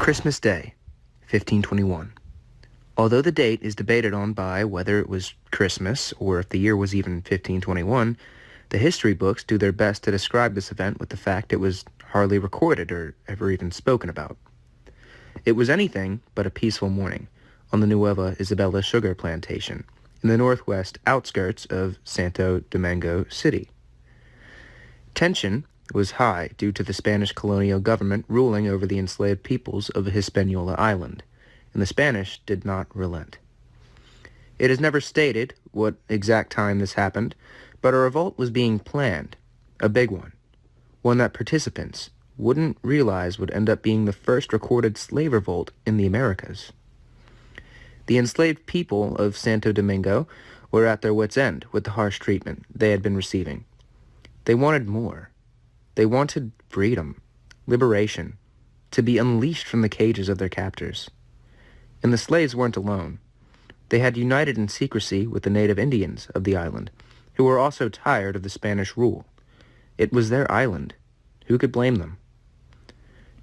Christmas Day, 1521. Although the date is debated on by whether it was Christmas or if the year was even 1521, the history books do their best to describe this event with the fact it was hardly recorded or ever even spoken about. It was anything but a peaceful morning on the Nueva Isabella sugar plantation in the northwest outskirts of Santo Domingo City. Tension was high due to the Spanish colonial government ruling over the enslaved peoples of Hispaniola Island, and the Spanish did not relent. It is never stated what exact time this happened, but a revolt was being planned, a big one that participants wouldn't realize would end up being the first recorded slave revolt in the Americas. The enslaved people of Santo Domingo were at their wits' end with the harsh treatment they had been receiving. They wanted more. They wanted freedom, liberation, to be unleashed from the cages of their captors. And the slaves weren't alone. They had united in secrecy with the native Indians of the island, who were also tired of the Spanish rule. It was their island. Who could blame them?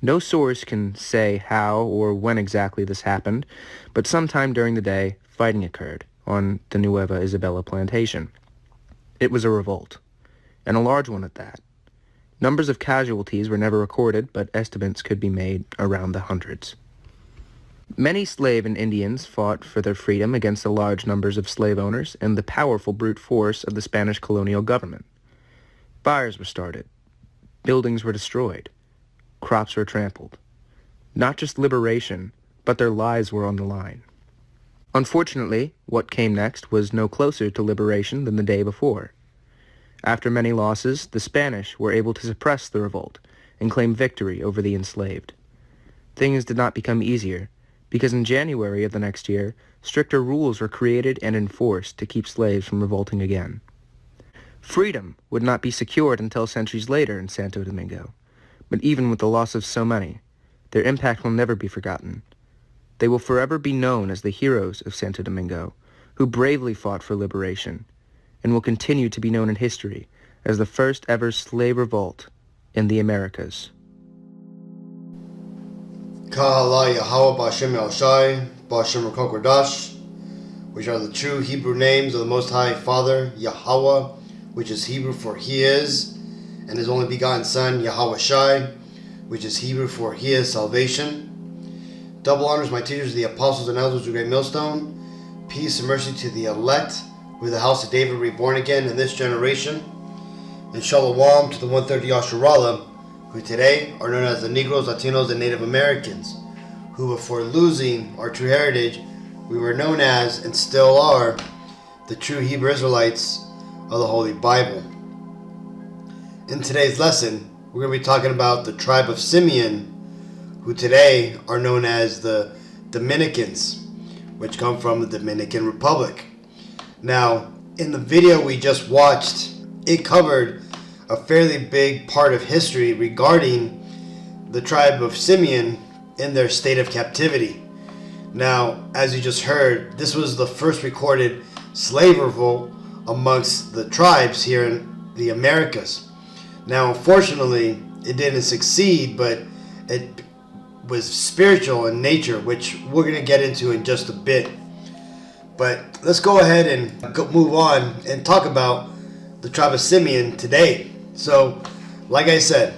No source can say how or when exactly this happened, but sometime during the day, fighting occurred on the Nueva Isabella plantation. It was a revolt, and a large one at that. Numbers of casualties were never recorded, but estimates could be made around the hundreds. Many slave and Indians fought for their freedom against the large numbers of slave owners and the powerful brute force of the Spanish colonial government. Fires were started. Buildings were destroyed. Crops were trampled. Not just liberation, but their lives were on the line. Unfortunately, what came next was no closer to liberation than the day before. After many losses, the Spanish were able to suppress the revolt and claim victory over the enslaved. Things did not become easier, because in January of the next year, stricter rules were created and enforced to keep slaves from revolting again. Freedom would not be secured until centuries later in Santo Domingo, but even with the loss of so many, their impact will never be forgotten. They will forever be known as the heroes of Santo Domingo, who bravely fought for liberation, and will continue to be known in history as the first ever slave revolt in the Americas. Kahala Yahweh Ba'Shem El-Shai, Ba'Shem Rakokodash, which are the true Hebrew names of the Most High Father, Yahweh, which is Hebrew for He is, and His only begotten Son, Yahweh Shai, which is Hebrew for He is salvation. Double honors, my teachers, the apostles and elders of the Great Millstone. Peace and mercy to the elect, with the house of David reborn again in this generation. And Shalom to the 130 Yasharallah, who today are known as the Negroes, Latinos, and Native Americans, who before losing our true heritage, we were known as, and still are, the true Hebrew Israelites of the Holy Bible. In today's lesson, we're going to be talking about the tribe of Simeon, who today are known as the Dominicans, which come from the Dominican Republic. Now, in the video we just watched, it covered a fairly big part of history regarding the tribe of Simeon in their state of captivity. Now, as you just heard, this was the first recorded slave revolt amongst the tribes here in the Americas. Now, unfortunately, it didn't succeed, but it was spiritual in nature, which we're going to get into in just a bit. But let's go ahead and move on and talk about the tribe of Simeon today. So, like I said,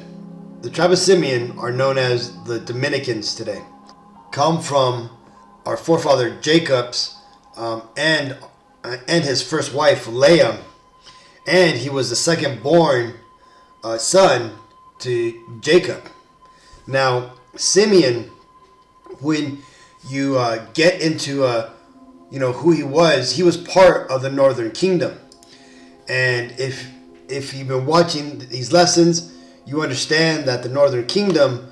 the tribe of Simeon are known as the Dominicans today. Come from our forefather Jacob's and his first wife Leah, and he was the second born son to Jacob. Now, Simeon, when you get into who he was part of the Northern Kingdom. And if you've been watching these lessons, you understand that the Northern Kingdom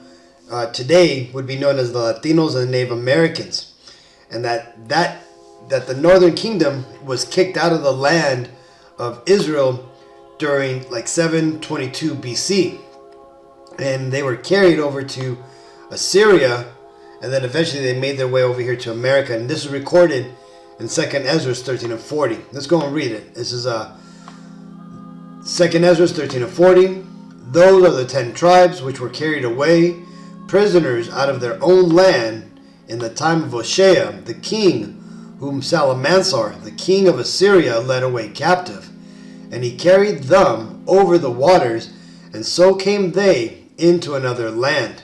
today would be known as the Latinos and the Native Americans. And that the Northern Kingdom was kicked out of the land of Israel during 722 BC. And they were carried over to Assyria, and then eventually they made their way over here to America. And this is recorded in 2nd Ezra 13 and 40. Let's go and read it. This is 2nd Ezra 13 and 40. Those are the 10 tribes which were carried away prisoners out of their own land in the time of Hoshea, the king, whom Salmanasar, the king of Assyria, led away captive. And he carried them over the waters, and so came they into another land.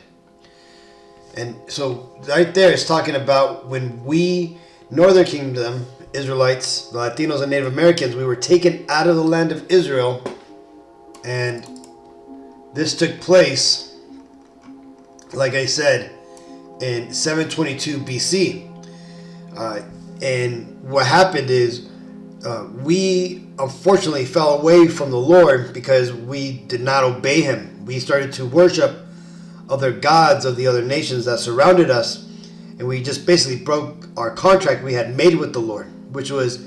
And so right there is talking about when we, Northern Kingdom, Israelites, the Latinos and Native Americans, we were taken out of the land of Israel. And this took place, like I said, in 722 BC. And what happened is we unfortunately fell away from the Lord because we did not obey him. We started to worship other gods of the other nations that surrounded us, and we just basically broke our contract we had made with the Lord, which was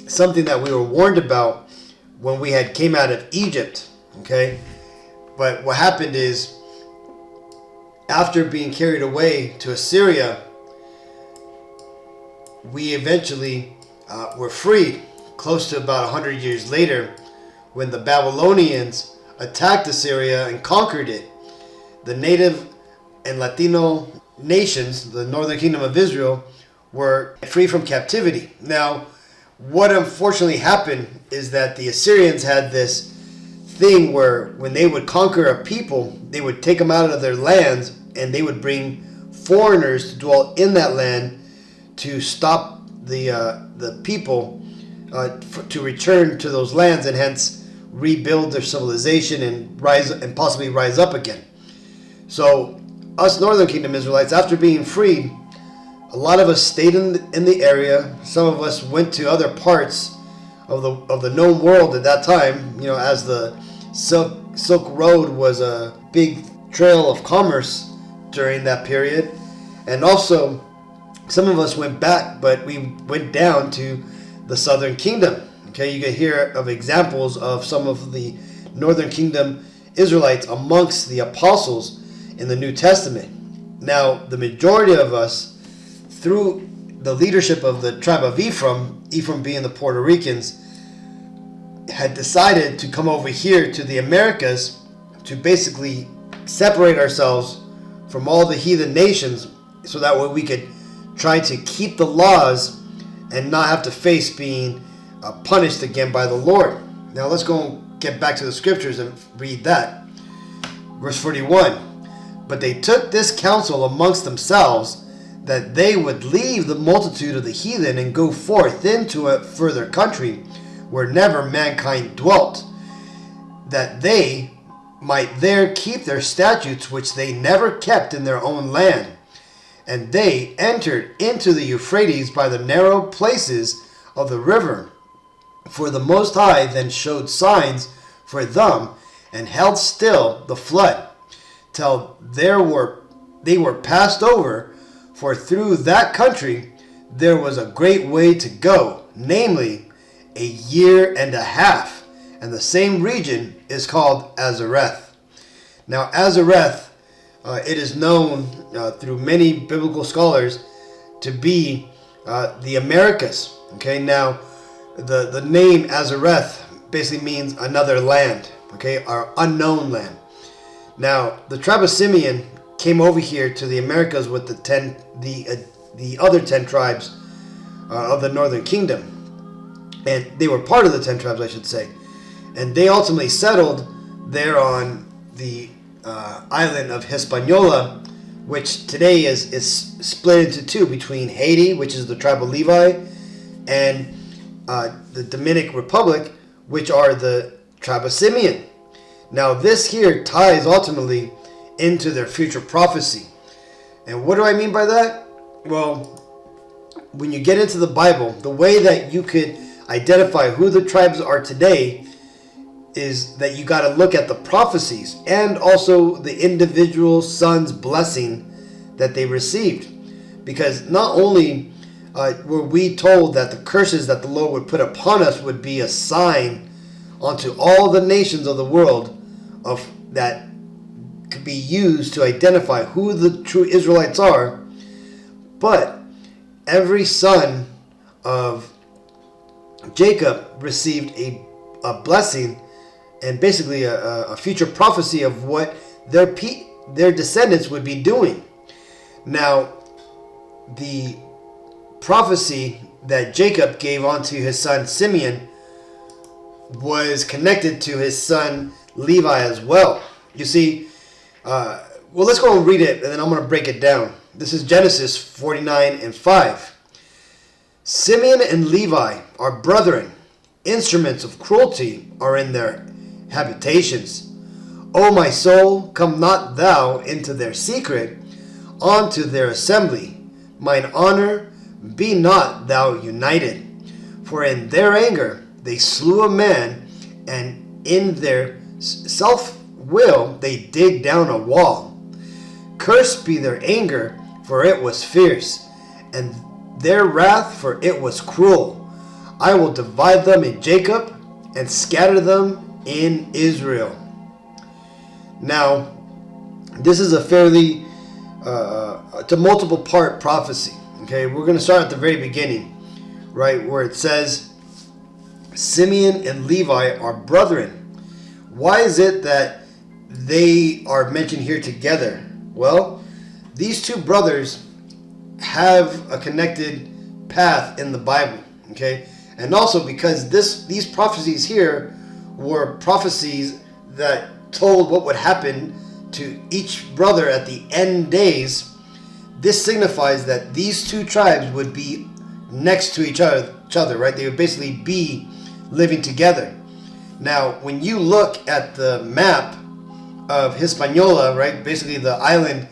something that we were warned about when we had came out of Egypt. Okay, but what happened is, after being carried away to Assyria, we eventually were freed close to about 100 years later, when the Babylonians attacked Assyria and conquered it. The native and Latino nations, the Northern Kingdom of Israel, were free from captivity. Now, what unfortunately happened is that the Assyrians had this thing where when they would conquer a people, they would take them out of their lands and they would bring foreigners to dwell in that land to stop the people to return to those lands and hence rebuild their civilization and possibly rise up again. So us Northern Kingdom Israelites, after being freed, a lot of us stayed in the area. Some of us went to other parts of the known world at that time, as the Silk Road was a big trail of commerce during that period. And also some of us went back, but we went down to the Southern Kingdom. Okay, you can hear of examples of some of the Northern Kingdom Israelites amongst the apostles in the New Testament. Now, the majority of us, through the leadership of the tribe of Ephraim being the Puerto Ricans, had decided to come over here to the Americas to basically separate ourselves from all the heathen nations, so that way we could try to keep the laws and not have to face being punished again by the Lord. Now let's go and get back to the scriptures and read that. Verse 41. But they took this counsel amongst themselves, that they would leave the multitude of the heathen and go forth into a further country where never mankind dwelt, that they might there keep their statutes which they never kept in their own land. And they entered into the Euphrates by the narrow places of the river. For the Most High then showed signs for them, and held still the flood, till they were passed over. For through that country there was a great way to go, namely 1.5 years, and the same region is called Azareth. Now Azareth, it is known through many biblical scholars to be the Americas. Okay, now the name Azareth basically means another land, okay, or unknown land. Now the tribe of Simeon came over here to the Americas with the other 10 tribes of the Northern Kingdom, and they were part of the 10 tribes, I should say, and they ultimately settled there on the island of Hispaniola, which today is split into two, between Haiti, which is the tribe of Levi, and the Dominican Republic, which are the tribe of Simeon. Now this here ties ultimately into their future prophecy. And what do I mean by that? Well, when you get into the Bible, the way that you could identify who the tribes are today is that you got to look at the prophecies and also the individual son's blessing that they received. Because not only were we told that the curses that the Lord would put upon us would be a sign unto all the nations of the world of that could be used to identify who the true Israelites are, but every son of Jacob received a blessing and basically a future prophecy of what their descendants would be doing. Now, the prophecy that Jacob gave onto his son Simeon was connected to his son Levi as well. You see, well, let's go and read it, and then I'm going to break it down. This is Genesis 49:5. Simeon and Levi are brethren. Instruments of cruelty are in their habitations. O my soul, come not thou into their secret, unto their assembly. Mine honor, be not thou united. For in their anger they slew a man, and in their self-will they dig down a wall. Cursed be their anger, for it was fierce, and their wrath, for it was cruel. I will divide them in Jacob, and scatter them in Israel. Now, this is a fairly it's a multiple part prophecy. Okay, we're going to start at the very beginning, right, where it says Simeon and Levi are brethren. Why is it that they are mentioned here together? Well, these two brothers have a connected path in the Bible, okay? And also because these prophecies here were prophecies that told what would happen to each brother at the end days. This signifies that these two tribes would be next to each other, right? They would basically be living together. Now, when you look at the map of Hispaniola, right, basically the island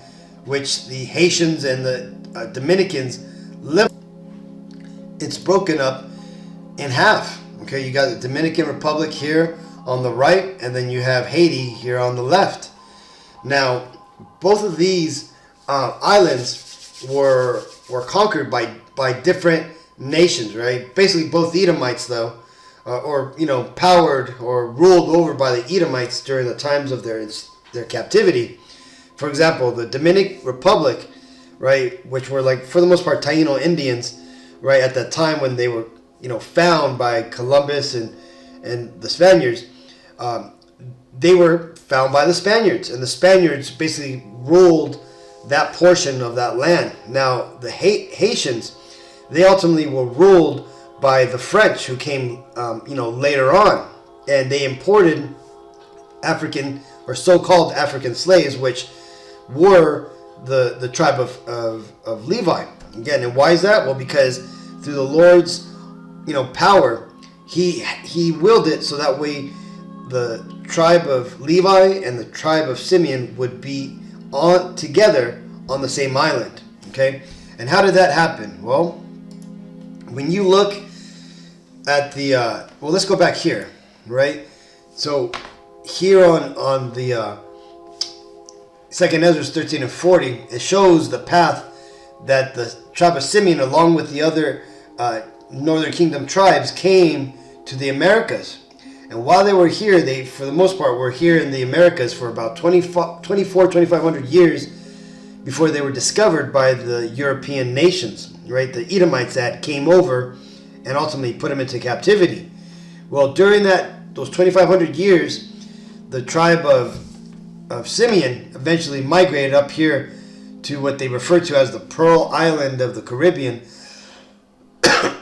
which the Haitians and the Dominicans live, it's broken up in half. Okay, you got the Dominican Republic here on the right, and then you have Haiti here on the left. Now, both of these islands were conquered by different nations, right? Basically, both Edomites, though, powered or ruled over by the Edomites during the times of their captivity. For example, the Dominican Republic, right, which were like for the most part Taino Indians, right, at that time when they were found by Columbus and the Spaniards. They were found by the Spaniards, and the Spaniards basically ruled that portion of that land. Now, the Haitians, they ultimately were ruled by the French, who came, later on, and they imported African or so-called African slaves, which were the tribe of Levi. Again, and why is that? Well, because through the Lord's, power, he willed it so that way the tribe of Levi and the tribe of Simeon would be together on the same island. Okay, and how did that happen? Well, when you look at the let's go back here, right? So here on the Second Ezra 13 and 40, it shows the path that the tribe of Simeon, along with the other Northern Kingdom tribes, came to the Americas. And while they were here, they, for the most part, were here in the Americas for about 2,500 years before they were discovered by the European nations, right? The Edomites that came over and ultimately put them into captivity. Well, during those 2,500 years, the tribe of Simeon eventually migrated up here to what they refer to as the Pearl Island of the Caribbean,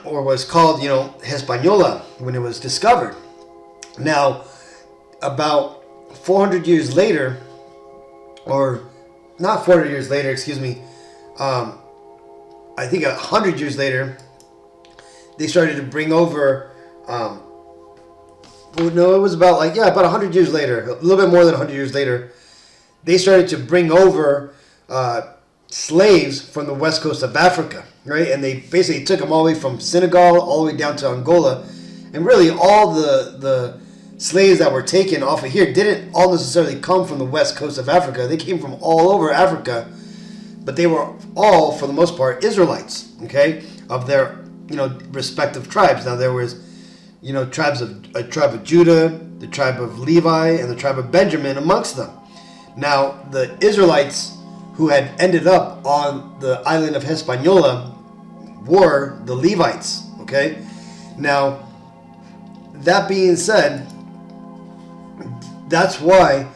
or was called, Hispaniola when it was discovered. Now, about 400 years later, or not 400 years later, excuse me, I think 100 years later, they started to bring over, it was about about 100 years later, a little bit more than 100 years later, they started to bring over slaves from the west coast of Africa, right? And they basically took them all the way from Senegal all the way down to Angola. And really all the slaves that were taken off of here didn't all necessarily come from the west coast of Africa. They came from all over Africa, but they were all, for the most part, Israelites, okay, of their, respective tribes. Now there was, a tribe of Judah, the tribe of Levi, and the tribe of Benjamin amongst them. Now the Israelites who had ended up on the island of Hispaniola were the Levites, okay? Now, that being said, that's why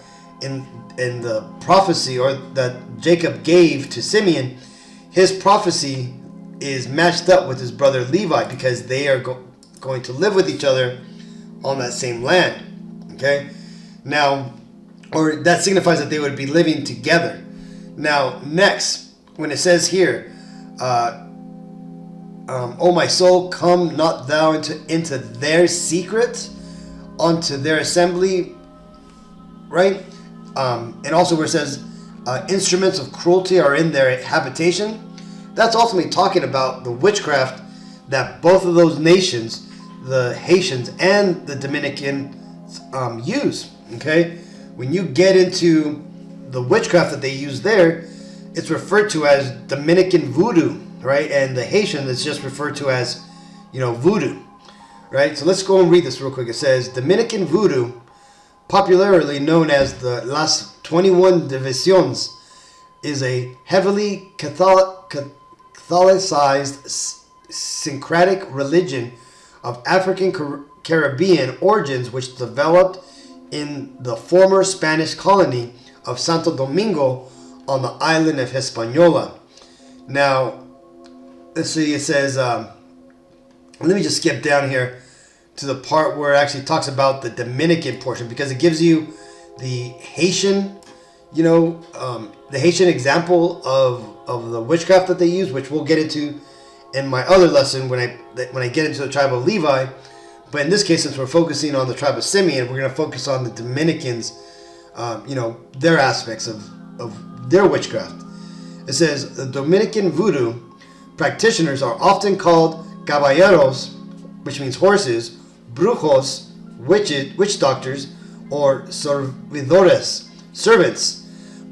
in and the prophecy or that Jacob gave to Simeon, his prophecy is matched up with his brother Levi because they are going to live with each other on that same land. Okay, now, or that signifies that they would be living together. Now, next, when it says here, O my soul, come not thou into their secret, unto their assembly, right? And also where it says, instruments of cruelty are in their habitation. That's ultimately talking about the witchcraft that both of those nations, the Haitians and the Dominicans, use. Okay, when you get into the witchcraft that they use there, it's referred to as Dominican voodoo, right? And the Haitian is just referred to as, voodoo, right? So let's go and read this real quick. It says, Dominican voodoo, popularly known as the Las 21 Divisiones, is a heavily Catholicized syncretic religion of African Caribbean origins which developed in the former Spanish colony of Santo Domingo on the island of Hispaniola. Now, let's see, it says, let me just skip down here to the part where it actually talks about the Dominican portion, because it gives you the Haitian, the Haitian example of the witchcraft that they use, which we'll get into in my other lesson when I get into the tribe of Levi. But in this case, since we're focusing on the tribe of Simeon, we're going to focus on the Dominicans, their aspects of their witchcraft. It says, the Dominican voodoo practitioners are often called caballeros, which means horses, brujos, witch doctors, or servidores, servants.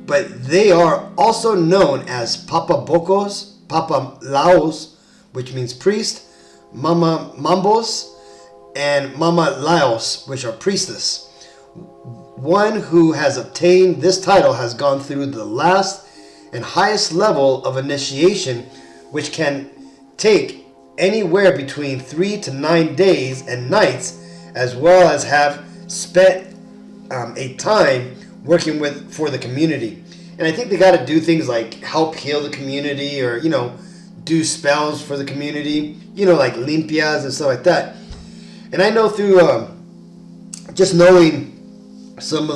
But they are also known as papabocos, papalaos, which means priest, mama mambos, and mama laos, which are priestess. One who has obtained this title has gone through the last and highest level of initiation, which can take anywhere between 3 to 9 days and nights, as well as have spent a time working for the community. And I think they got to do things like help heal the community, or do spells for the community, like limpias and stuff like that. And I know through just knowing some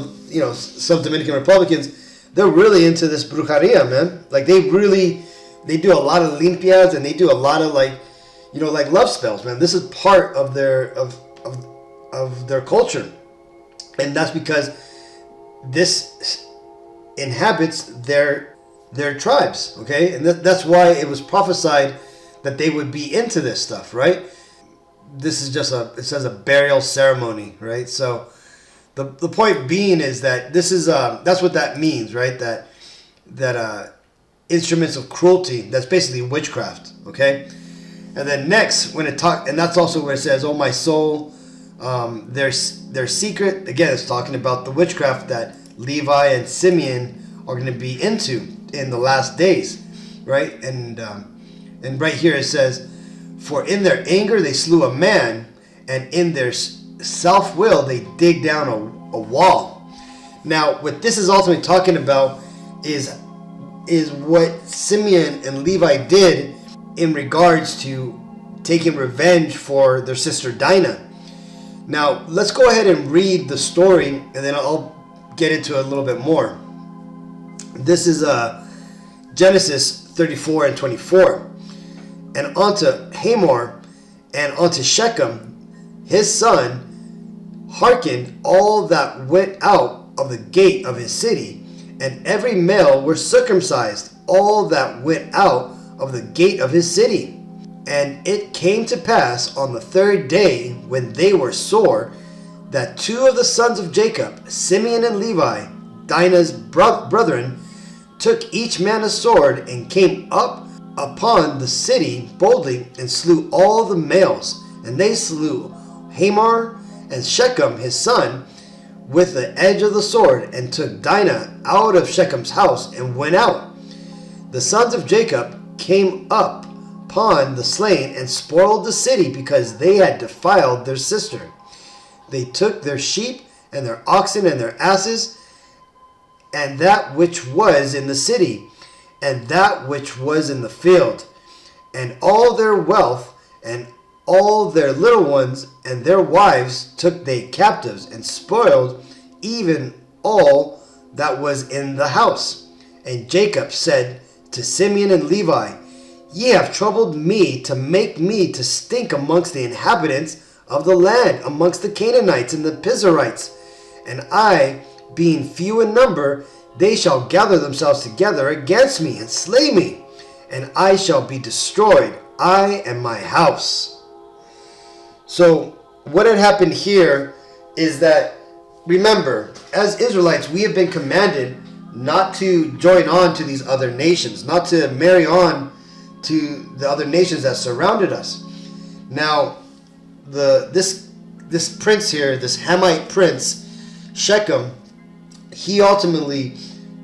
Dominican Republicans, they're really into this brujeria, man. Like they do a lot of limpias, and they do a lot of like love spells, man. This is part of their of their culture, and that's because this inhabits their tribes, okay? And that's why it was prophesied that they would be into this stuff, right? This is just it says a burial ceremony, right? So the point being is that this is that's what that means, right? That instruments of cruelty, that's basically witchcraft, okay? And then next, when and that's also where it says, "Oh my soul," their secret, again, it's talking about the witchcraft that Levi and Simeon are going to be into in the last days, right? And right here it says, "For in their anger they slew a man, and in their self-will they dig down a wall." Now, what this is ultimately talking about is what Simeon and Levi did in regards to taking revenge for their sister Dinah. Now, let's go ahead and read the story, and then I'll get into it a little bit more. This is Genesis 34 and 24. "And unto Hamor and unto Shechem, his son, hearkened all that went out of the gate of his city, and every male were circumcised, all that went out of the gate of his city. And it came to pass on the third day, when they were sore, that two of the sons of Jacob, Simeon and Levi, Dinah's brethren, took each man a sword, and came up upon the city boldly, and slew all the males. And they slew Hamor and Shechem his son with the edge of the sword, and took Dinah out of Shechem's house, and went out. The sons of Jacob came up upon the slain, and spoiled the city, because they had defiled their sister. They took their sheep and their oxen and their asses, and that which was in the city, and that which was in the field, and all their wealth, and all their little ones, and their wives took they captives, and spoiled even all that was in the house. And Jacob said to Simeon and Levi, Ye have troubled me to make me to stink amongst the inhabitants of the land, amongst the Canaanites and the Perizzites. And I, being few in number, they shall gather themselves together against me and slay me, and I shall be destroyed, I and my house. So what had happened here is that, remember, as Israelites, we have been commanded not to join on to these other nations, not to marry on to the other nations that surrounded us. Now, this prince here, this Hamite prince, Shechem, he ultimately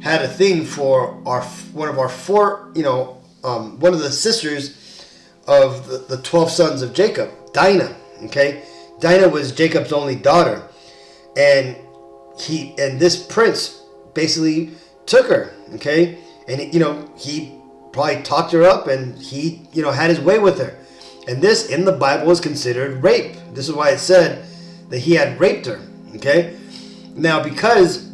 had a thing for one of the sisters of the 12 sons of Jacob, Dinah. Okay, Dinah was Jacob's only daughter, and this prince basically took her. Okay, and he probably talked her up, and he had his way with her. And this in the Bible is considered rape. This is why it said that he had raped her. Okay, now because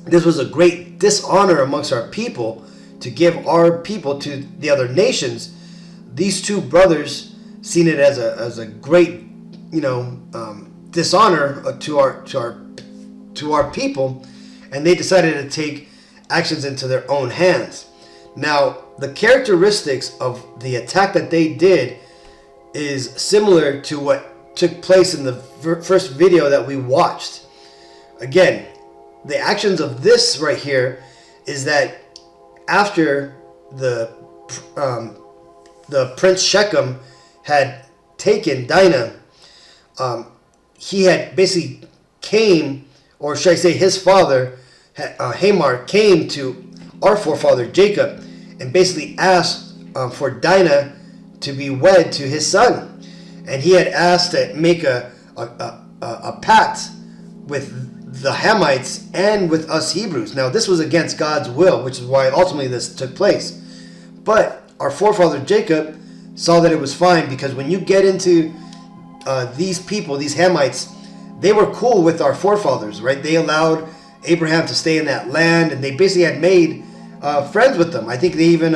this was a great dishonor amongst our people to give our people to the other nations, these two brothers seen it as a great dishonor to our people, and they decided to take actions into their own hands. Now, the characteristics of the attack that they did is similar to what took place in the first video that we watched. Again, the actions of this right here is that after the Prince Shechem had taken Dinah, he had basically came, or should I say his father, Hamor, came to our forefather Jacob and basically asked for Dinah to be wed to his son. And he had asked to make a pact with the Hamites and with us Hebrews. Now, this was against God's will, which is why ultimately this took place. But our forefather Jacob saw that it was fine, because when you get into these people, these Hamites, they were cool with our forefathers, right? They allowed Abraham to stay in that land, and they basically had made friends with them. I think they even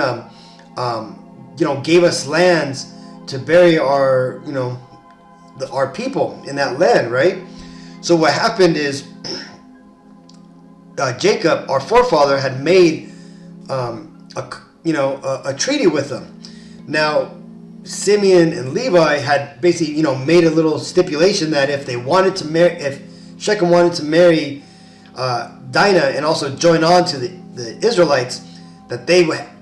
gave us lands to bury our our people in that land, right? So what happened is Jacob, our forefather, had made a treaty with them. Now, Simeon and Levi had basically made a little stipulation that if they wanted to marry, if Shechem wanted to marry Dinah and also join on to the Israelites, that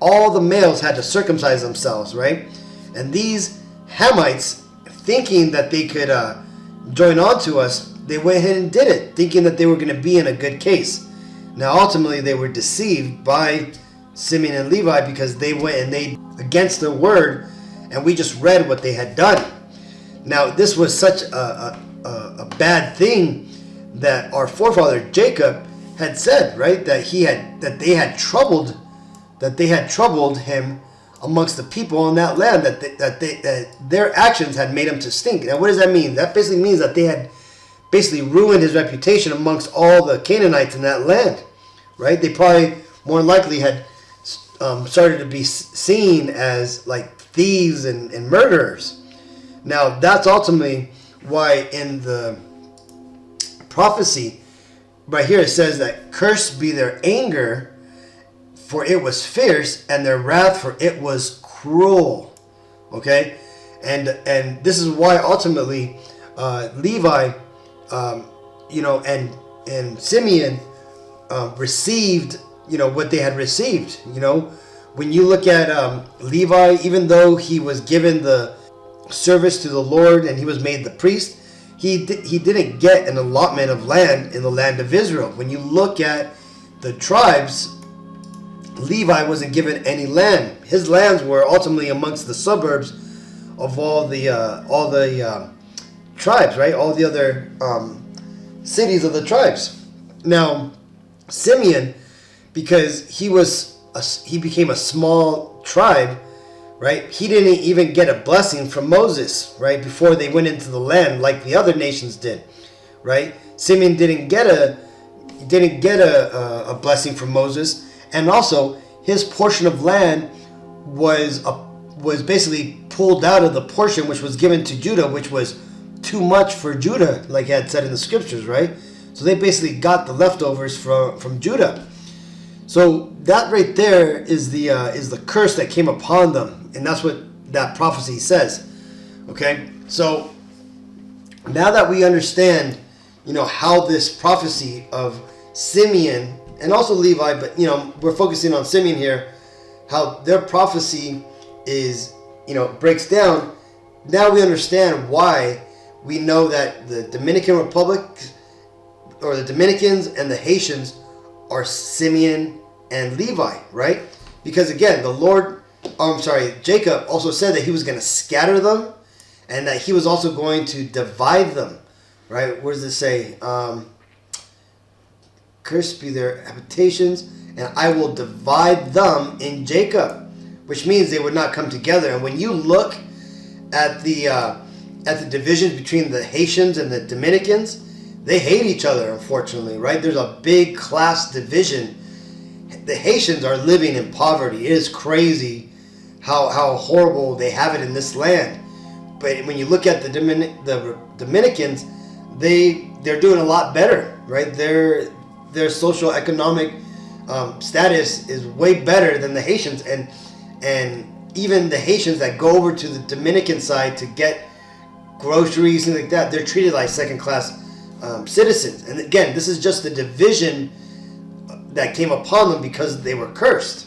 all the males had to circumcise themselves, right? And these Hamites, thinking that they could join on to us, they went ahead and did it, thinking that they were going to be in a good case. Now, ultimately, they were deceived by Simeon and Levi, because they went and they against their word, and we just read what they had done. Now, this was such a bad thing that our forefather Jacob had said, right? That they had troubled him amongst the people in that land, that their actions had made him to stink. Now, what does that mean? That basically means that they had basically ruined his reputation amongst all the Canaanites in that land, right? They probably more likely had started to be seen as like thieves and murderers. Now, that's ultimately why in the prophecy right here it says that cursed be their anger, for it was fierce, and their wrath, for it was cruel. Okay, and this is why ultimately Levi, and Simeon received what they had received. When you look at Levi, even though he was given the service to the Lord and he was made the priest, he didn't get an allotment of land in the land of Israel. When you look at the tribes, Levi wasn't given any land. His lands were ultimately amongst the suburbs of all the tribes, right? All the other cities of the tribes. Now, Simeon, because he became a small tribe, right? He didn't even get a blessing from Moses, right, before they went into the land like the other nations did, right? Simeon didn't get a blessing from Moses, and also his portion of land was basically pulled out of the portion which was given to Judah, which was too much for Judah, like it had said in the scriptures, right? So they basically got the leftovers from Judah. So that right there is the curse that came upon them, and that's what that prophecy says. Okay, so now that we understand, how this prophecy of Simeon and also Levi, but we're focusing on Simeon here, how their prophecy is, breaks down. Now we understand why we know that the Dominican Republic, or the Dominicans and the Haitians, are Simeon and Levi, right? Because again, Jacob also said that he was going to scatter them, and that he was also going to divide them, right? What does it say? Cursed be their habitations, and I will divide them in Jacob, which means they would not come together. And when you look at the divisions between the Haitians and the Dominicans, they hate each other, unfortunately, right? There's a big class division. The Haitians are living in poverty. It is crazy how horrible they have it in this land. But when you look at the Dominicans, they're doing a lot better, right? Their social economic status is way better than the Haitians, and even the Haitians that go over to the Dominican side to get groceries and like that, they're treated like second class citizens. And again, this is just the division that came upon them because they were cursed.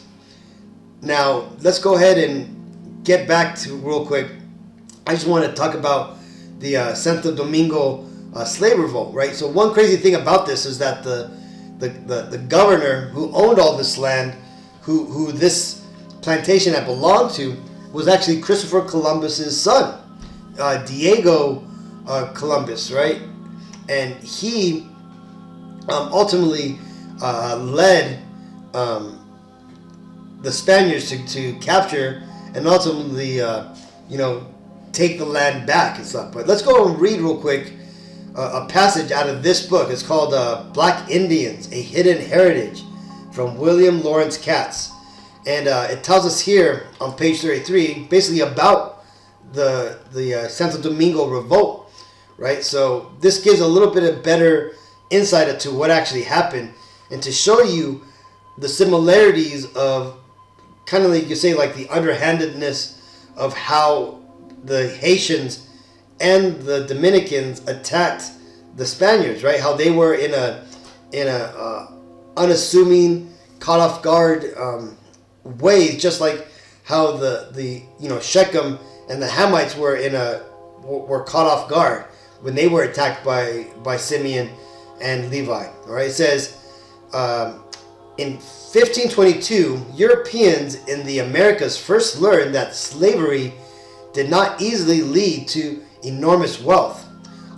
Now let's go ahead and get back to real quick. I just want to talk about the Santo Domingo slave revolt, right? So one crazy thing about this is that the governor who owned all this land, who this plantation had belonged to, was actually Christopher Columbus's son, Diego Columbus, right? And he ultimately led the Spaniards to capture and ultimately, take the land back and stuff. But let's go and read real quick a passage out of this book. It's called Black Indians, A Hidden Heritage, from William Lawrence Katz. And it tells us here on page 33 basically about the Santo Domingo revolt, right? So this gives a little bit of better insight into what actually happened, and to show you the similarities of kind of like you say, like the underhandedness of how the Haitians and the Dominicans attacked the Spaniards, right? How they were in a unassuming, caught off guard ways, just like how the Shechem and the Hamites were caught off guard when they were attacked by Simeon and Levi. All right, it says in 1522, Europeans in the Americas first learned that slavery did not easily lead to enormous wealth.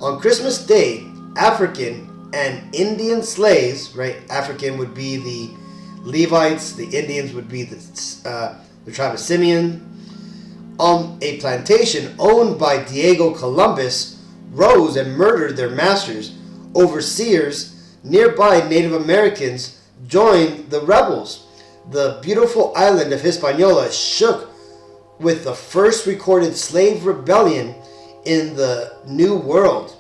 On Christmas Day, African and Indian slaves, right? African would be the Levites, the Indians would be the tribe of Simeon, on a plantation owned by Diego Columbus, rose and murdered their masters. Overseers, nearby Native Americans, joined the rebels. The beautiful island of Hispaniola shook with the first recorded slave rebellion in the New World.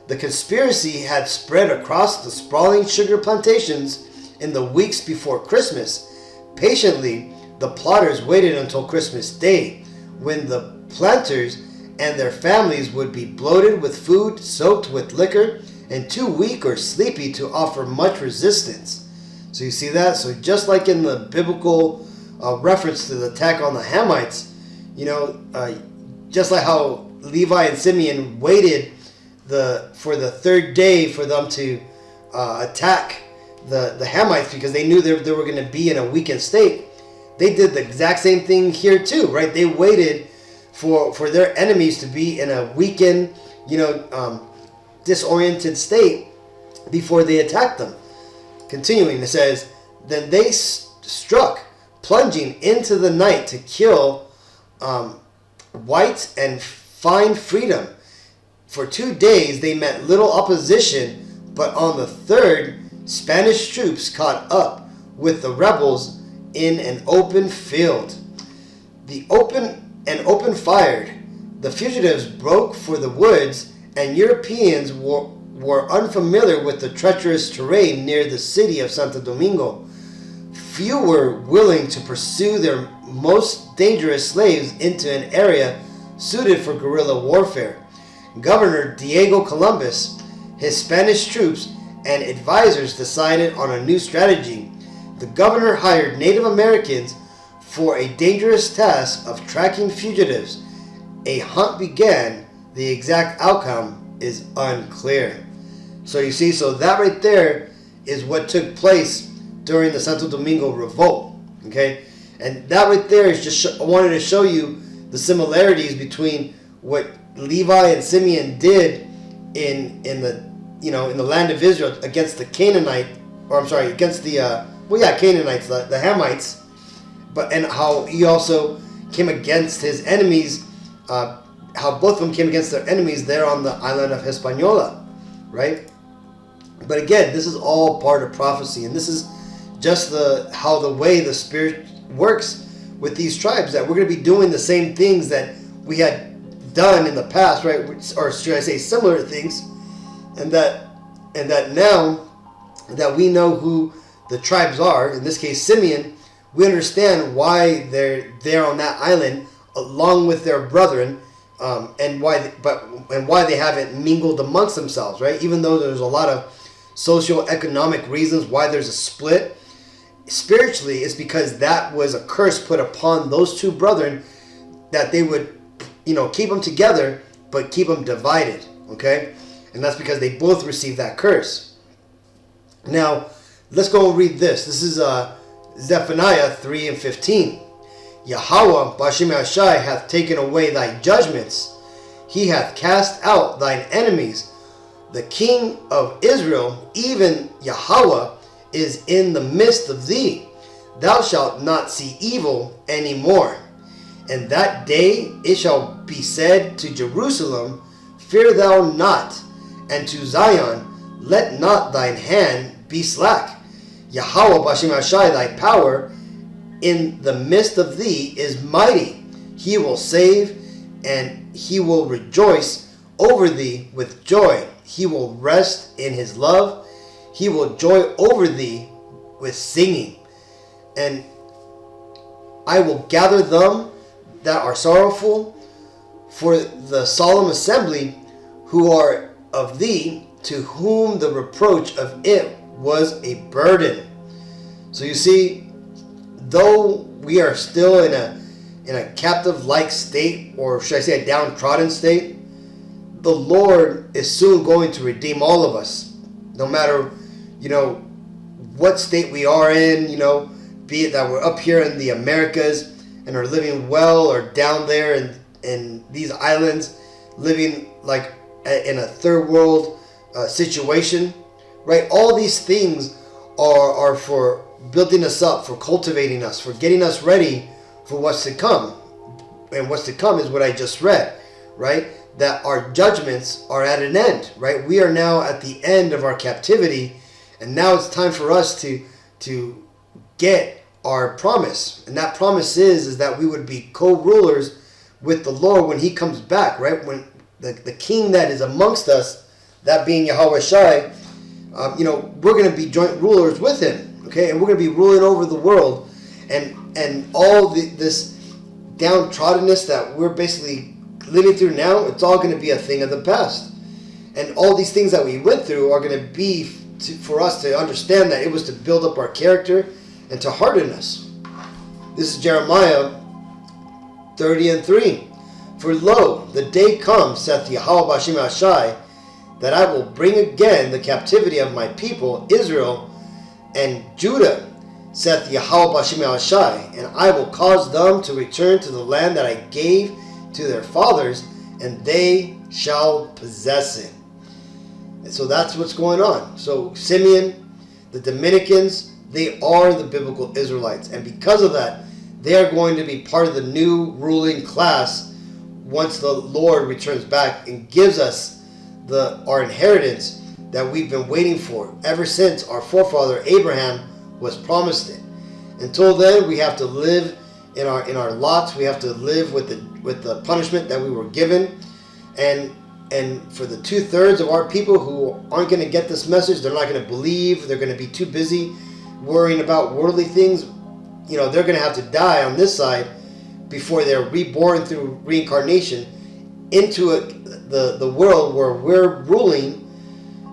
The conspiracy had spread across the sprawling sugar plantations in the weeks before Christmas. Patiently, the plotters waited until Christmas Day, when the planters and their families would be bloated with food, soaked with liquor, and too weak or sleepy to offer much resistance. So you see that? So just like in the biblical reference to the attack on the Hamites, just like how Levi and Simeon waited for the third day for them to attack the Hamites because they knew they were going to be in a weakened state, they did the exact same thing here too, right? They waited for their enemies to be in a weakened, disoriented state before they attacked them. Continuing, it says, Then they struck, plunging into the night to kill whites and find freedom. For 2 days they met little opposition, but on the third, Spanish troops caught up with the rebels in an open field. Open fired. The fugitives broke for the woods, and Europeans were unfamiliar with the treacherous terrain near the city of Santo Domingo. Few were willing to pursue their most dangerous slaves into an area suited for guerrilla warfare. Governor Diego Columbus, his Spanish troops, and advisors decided on a new strategy. The governor hired Native Americans for a dangerous task of tracking fugitives. A hunt began. The exact outcome is unclear. So you see, so that right there is what took place during the Santo Domingo revolt. Okay, and that right there is just I wanted to show you the similarities between what Levi and Simeon did in the land of Israel against the against the Canaanites, the Hamites, and how he also came against his enemies. How both of them came against their enemies there on the island of Hispaniola, right? But again, this is all part of prophecy, and this is just how the way the Spirit works with these tribes, that we're going to be doing the same things that we had done in the past, right? Or should I say similar things, and that now that we know who the tribes are, in this case Simeon, we understand why they're there on that island along with their brethren, and why they haven't mingled amongst themselves, right? Even though there's a lot of socioeconomic reasons why there's a split, spiritually it's because that was a curse put upon those two brethren, that they would, keep them together but keep them divided, okay? And that's because they both received that curse. Now, let's go and read this. This is Zephaniah 3:15. Yahweh Bashem Ashai hath taken away thy judgments. He hath cast out thine enemies. The King of Israel, even Yahweh, is in the midst of thee. Thou shalt not see evil any more. And that day it shall be said to Jerusalem, Fear thou not, and to Zion, let not thine hand be slack. Yahweh Bashem Ashai, thy power in the midst of thee is mighty. He will save, and he will rejoice over thee with joy. He will rest in his love. He will joy over thee with singing. And I will gather them that are sorrowful for the solemn assembly, who are of thee, to whom the reproach of it was a burden. So you see, though we are still in a captive-like state, or should I say a downtrodden state, the Lord is soon going to redeem all of us, no matter what state we are in, be it that we're up here in the Americas and are living well, or down there in these islands living like in a third world situation, right? All these things are for building us up, for cultivating us, for getting us ready for what's to come. And what's to come is what I just read, right? That our judgments are at an end, right? We are now at the end of our captivity, and now it's time for us to get our promise. And that promise is that we would be co-rulers with the Lord when he comes back, right? When the king that is amongst us, that being Yahweh Shai, we're going to be joint rulers with him. Okay, and we're going to be ruling over the world, and all this downtroddenness that we're basically living through now, it's all going to be a thing of the past. And all these things that we went through are going to be for us to understand that it was to build up our character and to harden us. This is Jeremiah 30:3. For lo, the day comes, saith Yahweh Bashem Ashai, that I will bring again the captivity of my people Israel and Judah, saith Yahweh Bashem Ashai, and I will cause them to return to the land that I gave to their fathers, and they shall possess it. And so that's what's going on. So Simeon, the Dominicans, They are the biblical Israelites. And because of that, they are going to be part of the new ruling class once the Lord returns back and gives us our inheritance that we've been waiting for ever since our forefather Abraham was promised it. Until then, we have to live in our lots. We have to live with the punishment that we were given. And for the 2/3 of our people who aren't going to get this message, they're not going to believe, they're going to be too busy worrying about worldly things, they're going to have to die on this side before they're reborn through reincarnation into the world where we're ruling,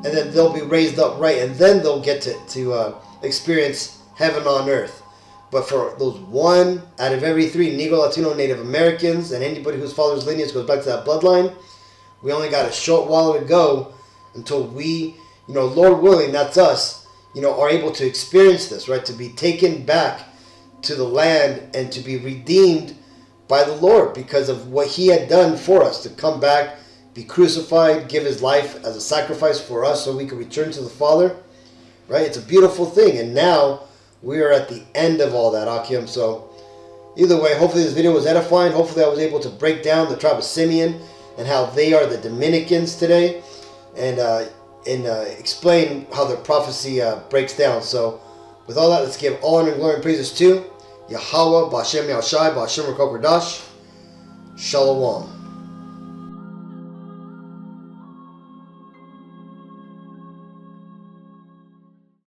and then they'll be raised up right, and then they'll get to experience heaven on earth. But for those 1 out of every 3 Negro, Latino, Native Americans, and anybody whose father's lineage goes back to that bloodline, we only got a short while to go until we, Lord willing, that's us, are able to experience this, right? To be taken back to the land and to be redeemed by the Lord because of what he had done for us, to come back, be crucified, give his life as a sacrifice for us so we can return to the Father, right? It's a beautiful thing. And now we are at the end of all that, Akim. So either way, hopefully this video was edifying. Hopefully I was able to break down the tribe of Simeon and how they are the Dominicans today, and explain how their prophecy breaks down. So with all that, let's give all honor and glory and praises to Yahweh, Ba'Shem Yahushai, Ba'Shem Rakokradash. Shalom.